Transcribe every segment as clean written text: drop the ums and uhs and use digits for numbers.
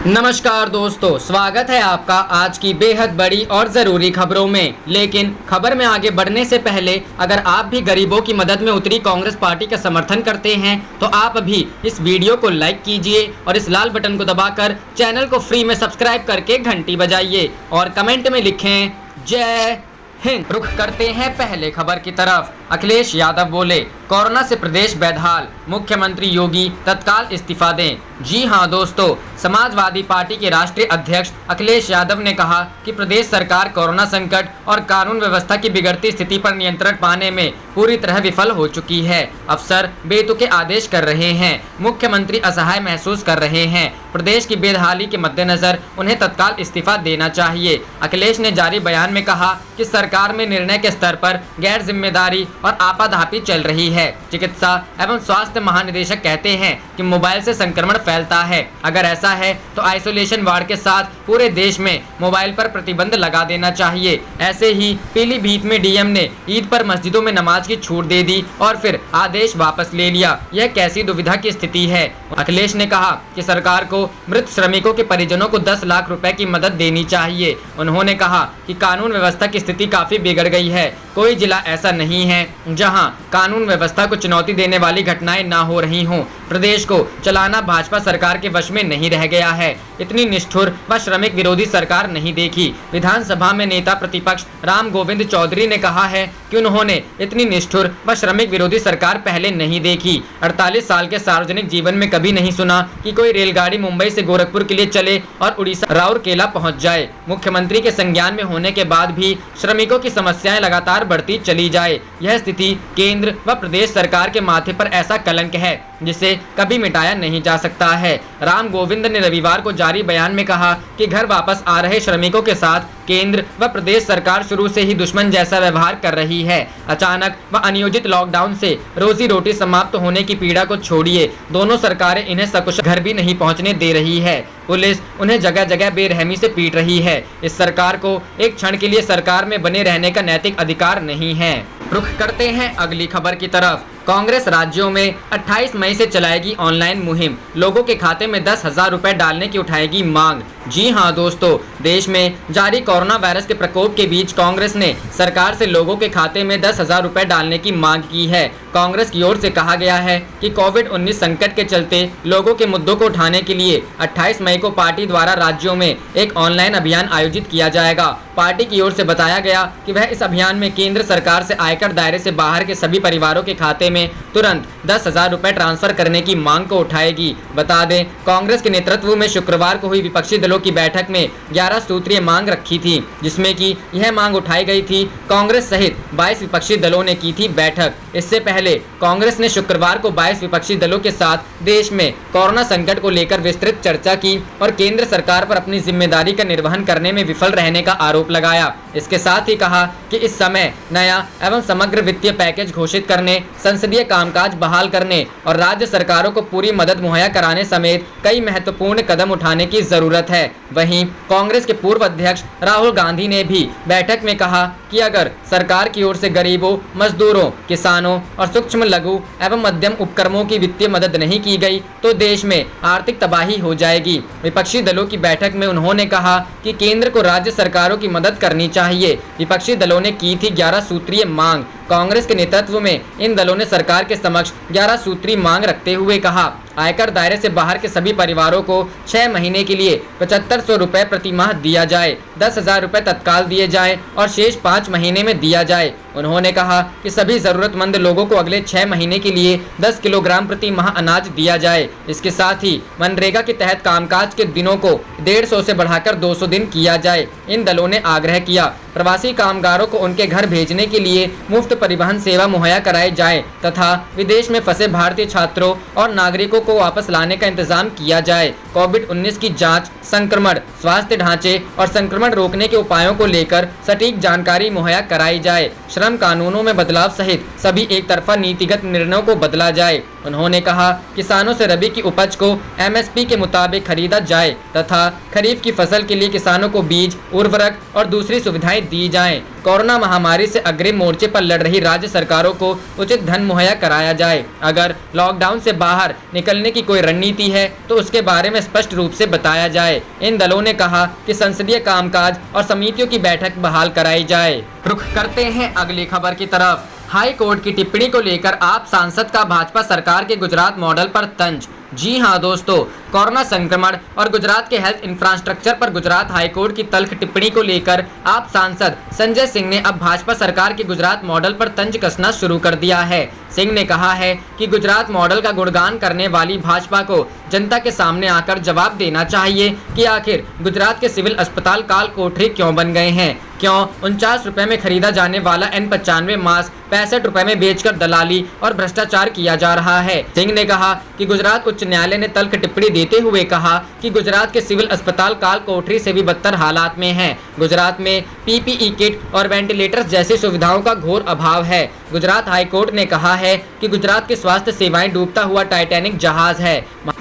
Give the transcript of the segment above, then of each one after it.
नमस्कार दोस्तों, स्वागत है आपका आज की बेहद बड़ी और ज़रूरी खबरों में। लेकिन खबर में आगे बढ़ने से पहले अगर आप भी गरीबों की मदद में उतरी कांग्रेस पार्टी का समर्थन करते हैं तो आप अभी इस वीडियो को लाइक कीजिए और इस लाल बटन को दबाकर चैनल को फ्री में सब्सक्राइब करके घंटी बजाइए और कमेंट में लिखें जय हिंद। रुख करते हैं पहले खबर की तरफ। अखिलेश यादव बोले, कोरोना से प्रदेश बेहाल, मुख्यमंत्री योगी तत्काल इस्तीफा दें। जी हां दोस्तों, समाजवादी पार्टी के राष्ट्रीय अध्यक्ष अखिलेश यादव ने कहा कि प्रदेश सरकार कोरोना संकट और कानून व्यवस्था की बिगड़ती स्थिति पर नियंत्रण पाने में पूरी तरह विफल हो चुकी है। अफसर बेतुके आदेश कर रहे हैं, मुख्यमंत्री असहाय महसूस कर रहे हैं। प्रदेश की बेहाली के मद्देनजर उन्हें तत्काल इस्तीफा देना चाहिए। अखिलेश ने जारी बयान में कहा कि सरकार में निर्णय के स्तर पर गैर जिम्मेदारी और आपाधापी चल रही है। चिकित्सा एवं स्वास्थ्य महानिदेशक कहते हैं कि मोबाइल से संक्रमण फैलता है। अगर ऐसा है तो आइसोलेशन वार्ड के साथ पूरे देश में मोबाइल पर प्रतिबंध लगा देना चाहिए। ऐसे ही पीलीभीत में डीएम ने ईद पर मस्जिदों में नमाज की छूट दे दी और फिर आदेश वापस ले लिया। यह कैसी दुविधा की स्थिति है। अखिलेश ने कहा कि सरकार को मृत श्रमिकों के परिजनों को 10 लाख रुपए की मदद देनी चाहिए। उन्होंने कहा कि कानून व्यवस्था की स्थिति काफी बिगड़ गई है। कोई जिला ऐसा नहीं है जहां कानून व्यवस्था को चुनौती देने वाली घटनाएं ना हो रही हों। प्रदेश को चलाना भाजपा सरकार के वश में नहीं रह गया है। इतनी निष्ठुर व श्रमिक विरोधी सरकार नहीं देखी। विधानसभा में नेता प्रतिपक्ष राम गोविंद चौधरी ने कहा है कि उन्होंने इतनी निष्ठुर व श्रमिक विरोधी सरकार पहले नहीं देखी। 48 साल के सार्वजनिक जीवन में कभी नहीं सुना कि कोई रेलगाड़ी मुंबई से गोरखपुर के लिए चले और उड़ीसा राउरकेला पहुंच जाए। मुख्यमंत्री के संज्ञान में होने के बाद भी श्रमिकों की समस्याएं लगातार बढ़ती चली जाए। यह स्थिति केंद्र व प्रदेश सरकार के माथे पर ऐसा कलंक है जिसे कभी मिटाया नहीं जा सकता है। राम गोविंद ने रविवार को जारी बयान में कहा कि घर वापस आ रहे श्रमिकों के साथ केंद्र व प्रदेश सरकार शुरू से ही दुश्मन जैसा व्यवहार कर रही है। अचानक व अनियोजित लॉकडाउन से रोजी रोटी समाप्त होने की पीड़ा को छोड़िए, दोनों सरकारें इन्हें सकुशल घर भी नहीं पहुंचने दे रही है। पुलिस उन्हें जगह जगह बेरहमी से पीट रही है। इस सरकार को एक क्षण के लिए सरकार में बने रहने का नैतिक अधिकार नहीं है। रुख करते हैं अगली खबर की तरफ। कांग्रेस राज्यों में 28 मई से चलाएगी ऑनलाइन मुहिम, लोगों के खाते में 10,000 रुपए डालने की उठाएगी मांग। जी हां दोस्तों, देश में जारी कोरोना वायरस के प्रकोप के बीच कांग्रेस ने सरकार से लोगों के खाते में 10,000 रुपए डालने की मांग की है। कांग्रेस की ओर से कहा गया है कि कोविड-19 संकट के चलते लोगों के मुद्दों को उठाने के लिए 28 मई को पार्टी द्वारा राज्यों में एक ऑनलाइन अभियान आयोजित किया जाएगा। पार्टी की ओर से बताया गया कि वह इस अभियान में केंद्र सरकार से आयकर दायरे से बाहर के सभी परिवारों के खाते में तुरंत 10,000 रुपए ट्रांसफर करने की मांग को उठाएगी। बता दें, कांग्रेस के नेतृत्व में शुक्रवार को हुई विपक्षी दलों की बैठक में 11 सूत्रीय मांग रखी थी, जिसमें कि यह मांग उठाई गई थी। कांग्रेस सहित 22 विपक्षी दलों ने की थी बैठक। इससे पहले कांग्रेस ने शुक्रवार को 22 विपक्षी दलों के साथ देश में कोरोना संकट को लेकर विस्तृत चर्चा की और केंद्र सरकार पर अपनी जिम्मेदारी का निर्वहन करने में विफल रहने का आरोप लगाया। इसके साथ ही कहा कि इस समय नया एवं समग्र वित्तीय पैकेज घोषित करने, संसदीय कामकाज बहाल करने और राज्य सरकारों को पूरी मदद मुहैया कराने समेत कई महत्वपूर्ण कदम उठाने की जरूरत है। वहीं कांग्रेस के पूर्व अध्यक्ष राहुल गांधी ने भी बैठक में कहा कि अगर सरकार की ओर से गरीबों, मजदूरों, किसानों और सूक्ष्म लघु एवं मध्यम उपक्रमों की वित्तीय मदद नहीं की गई तो देश में आर्थिक तबाही हो जाएगी। विपक्षी दलों की बैठक में उन्होंने कहा कि केंद्र को राज्य सरकारों की मदद करनी चाहिए। विपक्षी दलों ने की थी 11 सूत्रीय मांग। कांग्रेस के नेतृत्व में इन दलों ने सरकार के समक्ष 11 सूत्री मांग रखते हुए कहा, आयकर दायरे से बाहर के सभी परिवारों को 6 महीने के लिए 7500 रुपए प्रति माह दिया जाए, 10,000 रुपए तत्काल दिए जाए और शेष 5 महीने में दिया जाए। उन्होंने कहा कि सभी जरूरतमंद लोगों को अगले 6 महीने के लिए 10 किलोग्राम प्रति माह अनाज दिया जाए। इसके साथ ही मनरेगा के तहत कामकाज के दिनों को 150 से बढ़ाकर 200 दिन किया जाए। इन दलों ने आग्रह किया प्रवासी कामगारों को उनके घर भेजने के लिए मुफ्त परिवहन सेवा मुहैया कराई जाए तथा विदेश में फंसे भारतीय छात्रों और नागरिकों को वापस लाने का इंतजाम किया जाए। कोविड-19 की जांच, संक्रमण, स्वास्थ्य ढांचे और संक्रमण रोकने के उपायों को लेकर सटीक जानकारी मुहैया कराई जाए। श्रम कानूनों में बदलाव सहित सभी एक तरफा नीतिगत निर्णयों को बदला जाए। उन्होंने कहा, किसानों से रबी की उपज को MSP के मुताबिक खरीदा जाए तथा खरीफ की फसल के लिए किसानों को बीज, उर्वरक और दूसरी सुविधाएं दी जाएं। कोरोना महामारी से अग्रिम मोर्चे पर लड़ रही राज्य सरकारों को उचित धन मुहैया कराया जाए। अगर लॉकडाउन से बाहर निकलने की कोई रणनीति है तो उसके बारे में स्पष्ट रूप से बताया जाए। इन दलों ने कहा कि संसदीय कामकाज और समितियों की बैठक बहाल कराई जाए। रुख करते हैं अगली खबर की तरफ। हाई कोर्ट की टिप्पणी को लेकर आप सांसद का भाजपा सरकार के गुजरात मॉडल पर तंज। जी हां दोस्तों, कोरोना संक्रमण और गुजरात के हेल्थ इंफ्रास्ट्रक्चर पर गुजरात हाईकोर्ट की तल्ख टिप्पणी को लेकर आप सांसद संजय सिंह ने अब भाजपा सरकार के गुजरात मॉडल पर तंज कसना शुरू कर दिया है। सिंह ने कहा है कि गुजरात मॉडल का गुणगान करने वाली भाजपा को जनता के सामने आकर जवाब देना चाहिए कि आखिर गुजरात के सिविल अस्पताल काल कोठरी क्यों बन गए हैं। क्यों 49 रुपए में खरीदा जाने वाला N95 मास्क 65 रुपए में बेचकर दलाली और भ्रष्टाचार किया जा रहा है। सिंह ने कहा कि गुजरात उच्च न्यायालय ने तल्ख टिप्पणी देते हुए कहा कि गुजरात के सिविल अस्पताल काल कोठरी से भी बदतर हालात में हैं। गुजरात में PPE किट और वेंटिलेटर्स जैसी सुविधाओं का घोर अभाव है। गुजरात हाईकोर्ट ने कहा है कि गुजरात की स्वास्थ्य सेवाएं डूबता हुआ टाइटैनिक जहाज है।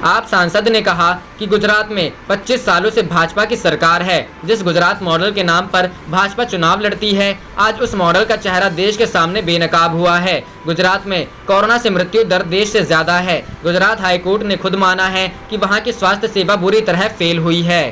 आप सांसद ने कहा कि गुजरात में 25 सालों से भाजपा की सरकार है। जिस गुजरात मॉडल के नाम पर भाजपा चुनाव लड़ती है, आज उस मॉडल का चेहरा देश के सामने बेनकाब हुआ है। गुजरात में कोरोना से मृत्यु दर देश से ज्यादा है। गुजरात हाईकोर्ट ने खुद माना है कि वहां की स्वास्थ्य सेवा बुरी तरह फेल हुई है।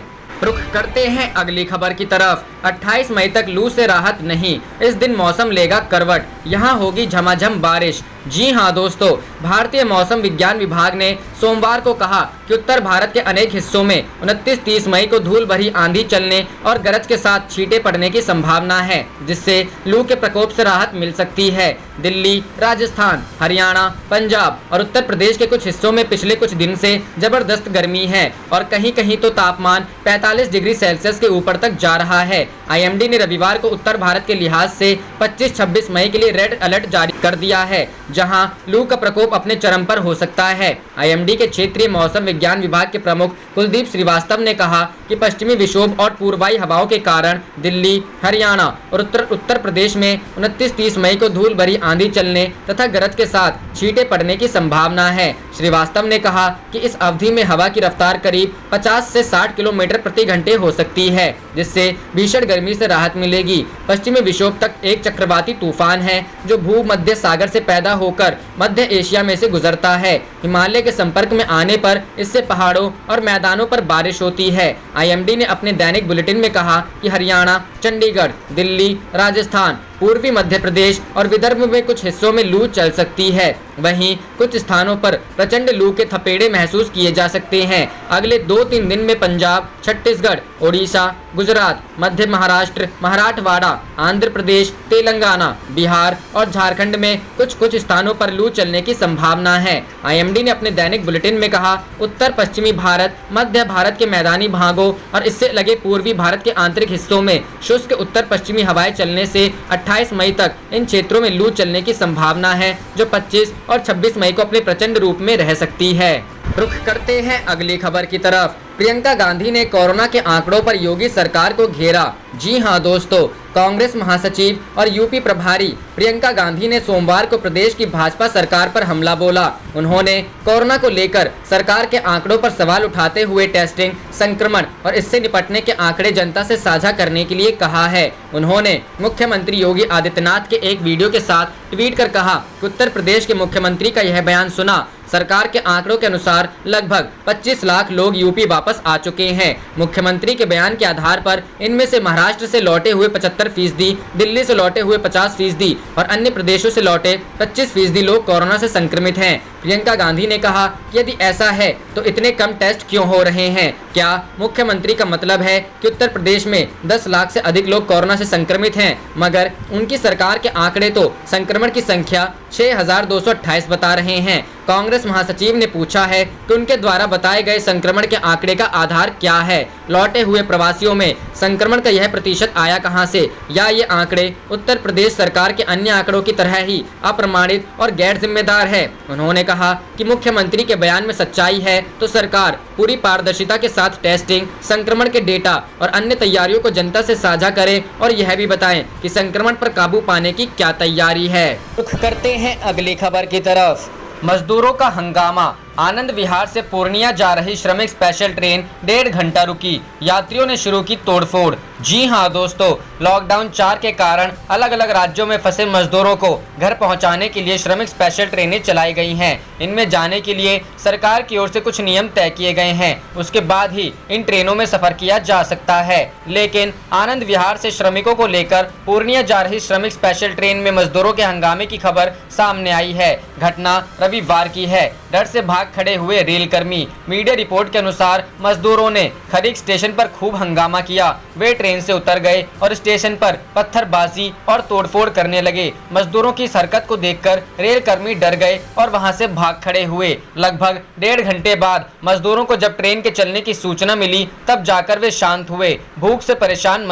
रुख करते हैं अगली खबर की तरफ। 28 मई तक लू से राहत नहीं, इस दिन मौसम लेगा करवट, यहाँ होगी झमाझम बारिश। जी हां दोस्तों, भारतीय मौसम विज्ञान विभाग ने सोमवार को कहा कि उत्तर भारत के अनेक हिस्सों में 29-30 मई को धूल भरी आंधी चलने और गरज के साथ छींटे पड़ने की संभावना है, जिससे लू के प्रकोप से राहत मिल सकती है। दिल्ली, राजस्थान, हरियाणा, पंजाब और उत्तर प्रदेश के कुछ हिस्सों में पिछले कुछ दिन से जबरदस्त गर्मी है और कहीं कहीं तो तापमान 45 डिग्री सेल्सियस के ऊपर तक जा रहा है। IMD ने रविवार को उत्तर भारत के लिहाज से 25-26 मई के लिए रेड अलर्ट जारी कर दिया है, जहां लू का प्रकोप अपने चरम पर हो सकता है। IMD के क्षेत्रीय मौसम विज्ञान विभाग के प्रमुख कुलदीप श्रीवास्तव ने कहा कि पश्चिमी विक्षोभ और पूर्वाई हवाओं के कारण दिल्ली, हरियाणा और उत्तर प्रदेश में 29-30 मई को धूल भरी आंधी चलने तथा गरज के साथ छींटे पड़ने की संभावना है। श्रीवास्तव ने कहा कि इस अवधि में हवा की रफ्तार करीब 50 से 60 किलोमीटर प्रति घंटे हो सकती है, जिससे भीषण गर्मी से राहत मिलेगी। पश्चिमी विक्षोभ तक एक चक्रवाती तूफान है जो भूमध्य सागर से पैदा होकर मध्य एशिया में से गुजरता है। हिमालय के संपर्क में आने पर इससे पहाड़ों और मैदानों पर बारिश होती है। IMD ने अपने दैनिक बुलेटिन में कहा कि हरियाणा, चंडीगढ़, दिल्ली, राजस्थान, पूर्वी मध्य प्रदेश और विदर्भ में कुछ हिस्सों में लू चल सकती है। वहीं कुछ स्थानों पर प्रचंड लू के थपेड़े महसूस किए जा सकते हैं। अगले 2-3 दिन में पंजाब, छत्तीसगढ़, ओडिशा, गुजरात, मध्य महाराष्ट्र, मराठवाड़ा, आंध्र प्रदेश, तेलंगाना, बिहार और झारखंड में कुछ स्थानों पर लू चलने की संभावना है। IMD ने अपने दैनिक बुलेटिन में कहा, उत्तर पश्चिमी भारत, मध्य भारत के मैदानी भागों और इससे लगे पूर्वी भारत के आंतरिक हिस्सों में शुष्क उत्तर पश्चिमी हवाएं चलने से 28 मई तक इन क्षेत्रों में लू चलने की संभावना है, जो 25 और 26 मई को अपने प्रचंड रूप में रह सकती है। रुख करते हैं अगली खबर की तरफ। प्रियंका गांधी ने कोरोना के आंकड़ों पर योगी सरकार को घेरा। जी हां दोस्तों, कांग्रेस महासचिव और यूपी प्रभारी प्रियंका गांधी ने सोमवार को प्रदेश की भाजपा सरकार पर हमला बोला। उन्होंने कोरोना को लेकर सरकार के आंकड़ों पर सवाल उठाते हुए टेस्टिंग, संक्रमण और इससे निपटने के आंकड़े जनता से साझा करने के लिए कहा है। उन्होंने मुख्यमंत्री योगी आदित्यनाथ के एक वीडियो के साथ ट्वीट कर कहा कि उत्तर प्रदेश के मुख्यमंत्री का यह बयान सुना। सरकार के आंकड़ों के अनुसार लगभग 25 लाख लोग यूपी वापस आ चुके हैं। मुख्यमंत्री के बयान के आधार पर इनमें से महाराष्ट्र से लौटे हुए 75%, दिल्ली से लौटे हुए 50% और अन्य प्रदेशों से लौटे 25% लोग कोरोना से संक्रमित हैं। प्रियंका गांधी ने कहा कि यदि ऐसा है तो इतने कम टेस्ट क्यों हो रहे हैं? क्या मुख्यमंत्री का मतलब है कि उत्तर प्रदेश में 10 लाख से अधिक लोग कोरोना से संक्रमित हैं, मगर उनकी सरकार के आंकड़े तो संक्रमण की संख्या 6228 बता रहे हैं। कांग्रेस महासचिव ने पूछा है कि उनके द्वारा बताए गए संक्रमण के आंकड़े का आधार क्या है? लौटे हुए प्रवासियों में संक्रमण का यह प्रतिशत आया कहां से? या ये आंकड़े उत्तर प्रदेश सरकार के अन्य आंकड़ों की तरह ही अप्रमाणित और गैर जिम्मेदार है? उन्होंने कहा कि मुख्यमंत्री के बयान में सच्चाई है तो सरकार पूरी पारदर्शिता के साथ टेस्टिंग, संक्रमण के डेटा और अन्य तैयारियों को जनता से साझा करे और यह भी बताएं कि संक्रमण पर काबू पाने की क्या तैयारी है। रुख करते हैं अगली खबर की तरफ। मजदूरों का हंगामा। आनंद विहार से पूर्णिया जा रही श्रमिक स्पेशल ट्रेन 1.5 घंटा रुकी, यात्रियों ने शुरू की तोड़फोड़। जी हां दोस्तों, लॉकडाउन 4 के कारण अलग अलग राज्यों में फंसे मजदूरों को घर पहुंचाने के लिए श्रमिक स्पेशल ट्रेनें चलाई गई हैं। इनमें जाने के लिए सरकार की ओर से कुछ नियम तय किए गए हैं, उसके बाद ही इन ट्रेनों में सफर किया जा सकता है। लेकिन आनंद विहार से श्रमिकों को लेकर पूर्णिया जा रही श्रमिक स्पेशल ट्रेन में मजदूरों के हंगामे की खबर सामने आई है। घटना रविवार की है। डर से भाग खड़े हुए रेलकर्मी। मीडिया रिपोर्ट के अनुसार मजदूरों ने खरीक स्टेशन पर खूब हंगामा किया। वे ट्रेन से उतर गए और स्टेशन पर पत्थरबाजी और तोड़फोड़ करने लगे। मजदूरों की इस हरकत को देखकर रेलकर्मी डर गए और वहां से भाग खड़े हुए। लगभग 1.5 घंटे बाद मजदूरों को जब ट्रेन के चलने की सूचना मिली, तब जाकर वे शांत हुए। भूख से परेशान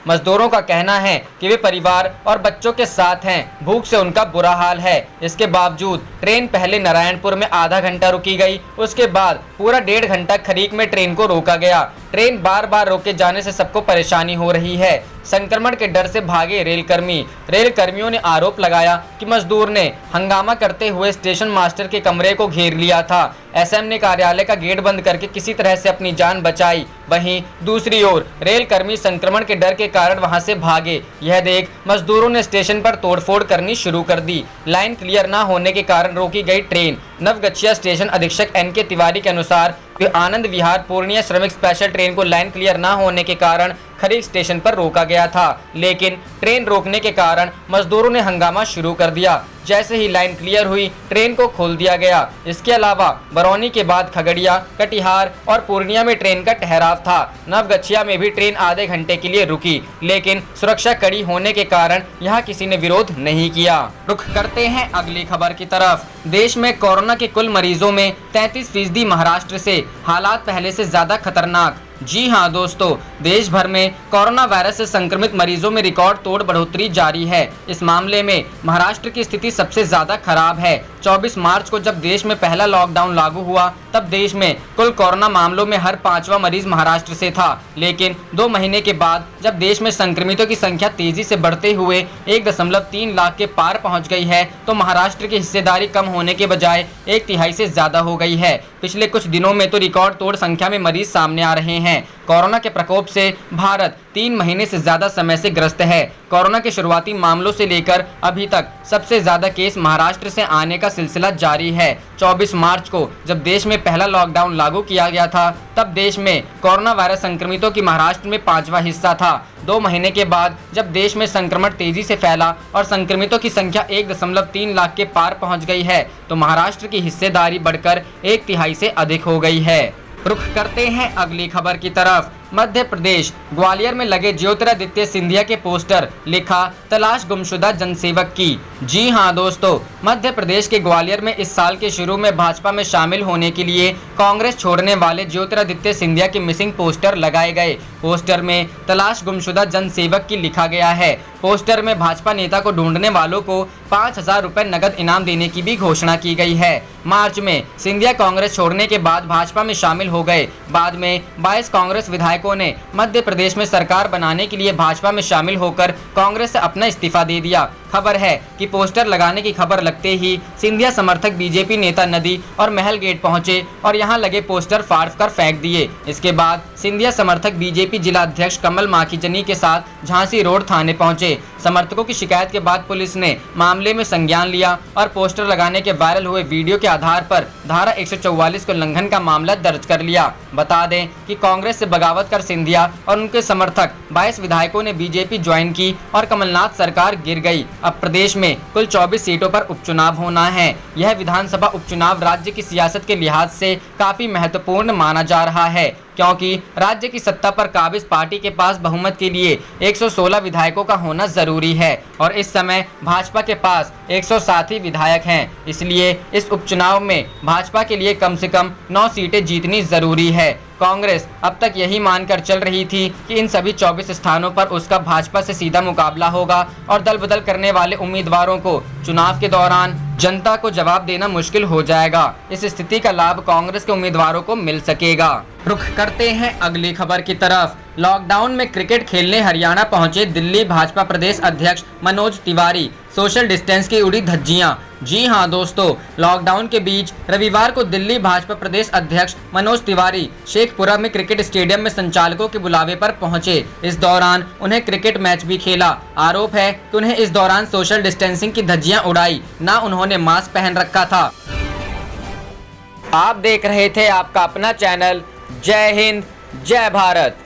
मजदूरों का कहना है कि वे परिवार और बच्चों के साथ हैं। भूख से उनका बुरा हाल है। इसके बावजूद ट्रेन पहले नारायणपुर में आधा घंटा रुकी गई, उसके बाद पूरा 1.5 घंटा खरीक में ट्रेन को रोका गया। ट्रेन बार बार रोके जाने से सबको परेशानी हो रही है। संक्रमण के डर से भागे रेलकर्मियों ने आरोप लगाया कि मजदूर ने हंगामा करते हुए स्टेशन मास्टर के कमरे को घेर लिया था। एसएम ने कार्यालय का गेट बंद करके किसी तरह से अपनी जान बचाई। वहीं दूसरी ओर रेलकर्मी संक्रमण के डर के कारण वहां से भागे। यह देख मजदूरों ने स्टेशन पर तोड़फोड़ करनी शुरू कर दी। लाइन क्लियर न होने के कारण रोकी गई ट्रेन। नवगछिया स्टेशन अधीक्षक NK तिवारी के अनुसार आनंद विहार पूर्णिया श्रमिक स्पेशल ट्रेन को लाइन क्लियर न होने के कारण खरीक स्टेशन पर रोका गया था, लेकिन ट्रेन रोकने के कारण मजदूरों ने हंगामा शुरू कर दिया। जैसे ही लाइन क्लियर हुई, ट्रेन को खोल दिया गया। इसके अलावा बरौनी के बाद खगड़िया, कटिहार और पूर्णिया में ट्रेन का ठहराव था। नवगछिया में भी ट्रेन आधे घंटे के लिए रुकी, लेकिन सुरक्षा कड़ी होने के कारण यहाँ किसी ने विरोध नहीं किया। रुख करते हैं अगली खबर की तरफ। देश में कोरोना के कुल मरीजों में 33% महाराष्ट्र से। हालात पहले से ज्यादा खतरनाक। जी हां दोस्तों, देश भर में कोरोना वायरस से संक्रमित मरीजों में रिकॉर्ड तोड़ बढ़ोतरी जारी है। इस मामले में महाराष्ट्र की स्थिति सबसे ज्यादा खराब है। 24 मार्च को जब देश में पहला लॉकडाउन लागू हुआ, तब देश में कुल कोरोना मामलों में हर 5वां मरीज महाराष्ट्र से था। लेकिन 2 महीने के बाद जब देश में संक्रमितों की संख्या तेजी से बढ़ते हुए 1.3 लाख के पार पहुंच गई है, तो महाराष्ट्र की हिस्सेदारी कम होने के बजाय 1/3 से ज्यादा हो गई है। पिछले कुछ दिनों में तो रिकॉर्ड तोड़ संख्या में मरीज सामने आ रहे हैं। कोरोना के प्रकोप से भारत 3 महीने से ज्यादा समय से ग्रस्त है। कोरोना के शुरुआती मामलों से लेकर अभी तक सबसे ज्यादा केस महाराष्ट्र से आने का सिलसिला जारी है। 24 मार्च को जब देश में पहला लॉकडाउन लागू किया गया था, तब देश में कोरोना वायरस संक्रमितों की महाराष्ट्र में 5वां हिस्सा था। 2 महीने के बाद जब देश में संक्रमण तेजी से फैला और संक्रमितों की संख्या 1.3 लाख के पार पहुंच गई है, तो महाराष्ट्र की हिस्सेदारी बढ़कर 1/3 से अधिक हो गई है। रुख करते हैं अगली खबर की तरफ। मध्य प्रदेश ग्वालियर में लगे ज्योतिरादित्य सिंधिया के पोस्टर, लिखा तलाश गुमशुदा जनसेवक की। जी हां दोस्तों, मध्य प्रदेश के ग्वालियर में इस साल के शुरू में भाजपा में शामिल होने के लिए कांग्रेस छोड़ने वाले ज्योतिरादित्य सिंधिया के मिसिंग पोस्टर लगाए गए। पोस्टर में तलाश गुमशुदा जनसेवक की लिखा गया है। पोस्टर में भाजपा नेता को ढूंढने वालों को 5,000 रुपए नगद इनाम देने की भी घोषणा की गई है। मार्च में सिंधिया कांग्रेस छोड़ने के बाद भाजपा में शामिल हो गए। बाद में 22 कांग्रेस विधायकों ने मध्य प्रदेश में सरकार बनाने के लिए भाजपा में शामिल होकर कांग्रेस से अपना इस्तीफा दे दिया। खबर है कि पोस्टर लगाने की खबर लगते ही सिंधिया समर्थक बीजेपी नेता नदी और महल गेट पहुंचे और यहां लगे पोस्टर फाड़ कर फेंक दिए। इसके बाद सिंधिया समर्थक बीजेपी जिला अध्यक्ष कमल माखीजनी के साथ झांसी रोड थाने पहुंचे। समर्थकों की शिकायत के बाद पुलिस ने मामले में संज्ञान लिया और पोस्टर लगाने के वायरल हुए वीडियो के आधार पर धारा 144 के उल्लंघन का मामला दर्ज कर लिया। बता दें कि कांग्रेस से बगावत कर सिंधिया और उनके समर्थक 22 विधायकों ने बीजेपी ज्वाइन की और कमलनाथ सरकार गिर गई। अब प्रदेश में कुल 24 सीटों पर उपचुनाव होना है। यह विधानसभा उपचुनाव राज्य की सियासत के लिहाज से काफी महत्वपूर्ण माना जा रहा है, क्योंकि राज्य की सत्ता पर काबिज पार्टी के पास बहुमत के लिए 116 विधायकों का होना जरूरी है और इस समय भाजपा के पास 107 ही विधायक हैं। इसलिए इस उपचुनाव में भाजपा के लिए कम से कम 9 सीटें जीतनी जरूरी है। कांग्रेस अब तक यही मानकर चल रही थी कि इन सभी 24 स्थानों पर उसका भाजपा से सीधा मुकाबला होगा और दल बदल करने वाले उम्मीदवारों को चुनाव के दौरान जनता को जवाब देना मुश्किल हो जाएगा। इस स्थिति का लाभ कांग्रेस के उम्मीदवारों को मिल सकेगा। रुख करते हैं अगली खबर की तरफ। लॉकडाउन में क्रिकेट खेलने हरियाणा पहुंचे दिल्ली भाजपा प्रदेश अध्यक्ष मनोज तिवारी। सोशल डिस्टेंस की उड़ी धज्जियां। जी हां दोस्तों, लॉकडाउन के बीच रविवार को दिल्ली भाजपा प्रदेश अध्यक्ष मनोज तिवारी शेखपुरा में क्रिकेट स्टेडियम में संचालकों के बुलावे पर पहुंचे। इस दौरान उन्हें क्रिकेट मैच भी खेला। आरोप है कि उन्हें इस दौरान सोशल डिस्टेंसिंग की धज्जियां उड़ाई, ना उन्होंने मास्क पहन रखा था। आप देख रहे थे आपका अपना चैनल जय हिंद जय भारत।